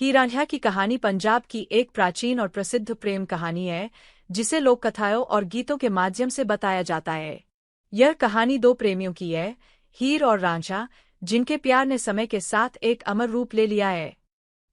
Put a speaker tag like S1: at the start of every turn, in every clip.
S1: हीर रांझा की कहानी पंजाब की एक प्राचीन और प्रसिद्ध प्रेम कहानी है, जिसे लोक कथाओं और गीतों के माध्यम से बताया जाता है। यह कहानी दो प्रेमियों की है, हीर और रांझा, जिनके प्यार ने समय के साथ एक अमर रूप ले लिया है।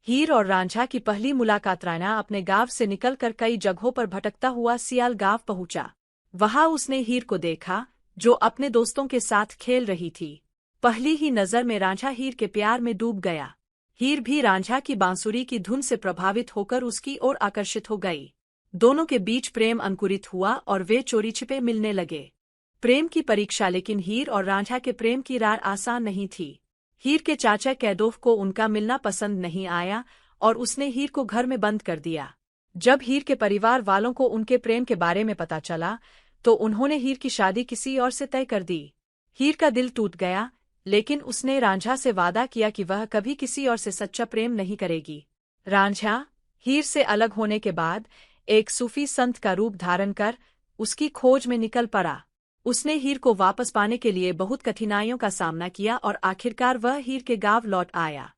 S1: हीर और रांझा की पहली मुलाकात राना अपने गांव से निकलकर कई जगहों पर भटकता हुआ सियाल गांव पहुंचा। वहां उसने हीर को देखा, जो अपने दोस्तों के साथ खेल रही थी। पहली ही नजर में रांझा हीर के प्यार में डूब गया। हीर भी रांझा की बांसुरी की धुन से प्रभावित होकर उसकी ओर आकर्षित हो गई। दोनों के बीच प्रेम अंकुरित हुआ और वे चोरी छिपे मिलने लगे। प्रेम की परीक्षा। लेकिन हीर और रांझा के प्रेम की राह आसान नहीं थी। हीर के चाचा कैदोफ को उनका मिलना पसंद नहीं आया और उसने हीर को घर में बंद कर दिया। जब हीर के परिवार वालों को उनके प्रेम के बारे में पता चला, तो उन्होंने हीर की शादी किसी और से तय कर दी। हीर का दिल टूट गया, लेकिन उसने रांझा से वादा किया कि वह कभी किसी और से सच्चा प्रेम नहीं करेगी। रांझा हीर से अलग होने के बाद एक सूफी संत का रूप धारण कर उसकी खोज में निकल पड़ा। उसने हीर को वापस पाने के लिए बहुत कठिनाइयों का सामना किया और आखिरकार वह हीर के गांव लौट आया।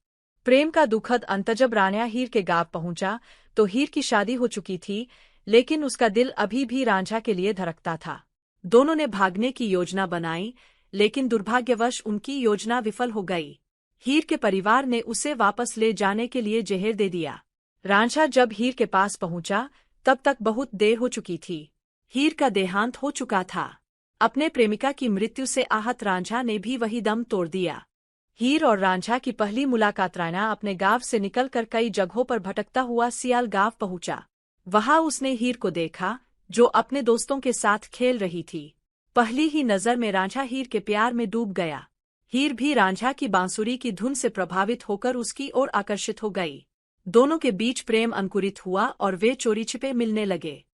S1: प्रेम का दुखद अंत। जब रांझा हीर के गांव पहुंचा, तो हीर की शादी हो चुकी थी, लेकिन उसका दिल अभी भी रांझा के लिए धड़कता था। दोनों ने भागने की योजना बनाई, लेकिन दुर्भाग्यवश उनकी योजना विफल हो गई। हीर के परिवार ने उसे वापस ले जाने के लिए जहर दे दिया। रांझा जब हीर के पास पहुंचा, तब तक बहुत देर हो चुकी थी। हीर का देहांत हो चुका था। अपने प्रेमिका की मृत्यु से आहत रांझा ने भी वही दम तोड़ दिया। हीर और रांझा की पहली मुलाकात। राना अपने गांव से निकलकर कई जगहों पर भटकता हुआ सियाल गांव पहुंचा। वहां उसने हीर को देखा, जो अपने दोस्तों के साथ खेल रही थी। पहली ही नजर में रांझा हीर के प्यार में डूब गया। हीर भी रांझा की बांसुरी की धुन से प्रभावित होकर उसकी ओर आकर्षित हो गई। दोनों के बीच प्रेम अंकुरित हुआ और वे चोरी छिपे मिलने लगे।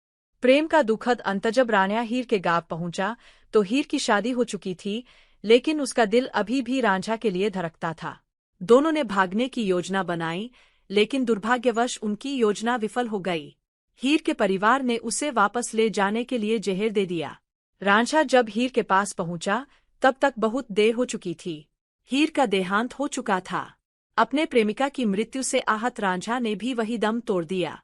S1: प्रेम का दुखद अंत। जब रांझा हीर के गांव पहुंचा, तो हीर की शादी हो चुकी थी, लेकिन उसका दिल अभी भी रांझा के लिए धड़कता था। दोनों ने भागने की योजना बनाई, लेकिन दुर्भाग्यवश उनकी योजना विफल हो गई। हीर के परिवार ने उसे वापस ले जाने के लिए जहर दे दिया। रांझा जब हीर के पास पहुंचा, तब तक बहुत देर हो चुकी थी। हीर का देहांत हो चुका था। अपने प्रेमिका की मृत्यु से आहत रांझा ने भी वही दम तोड़ दिया।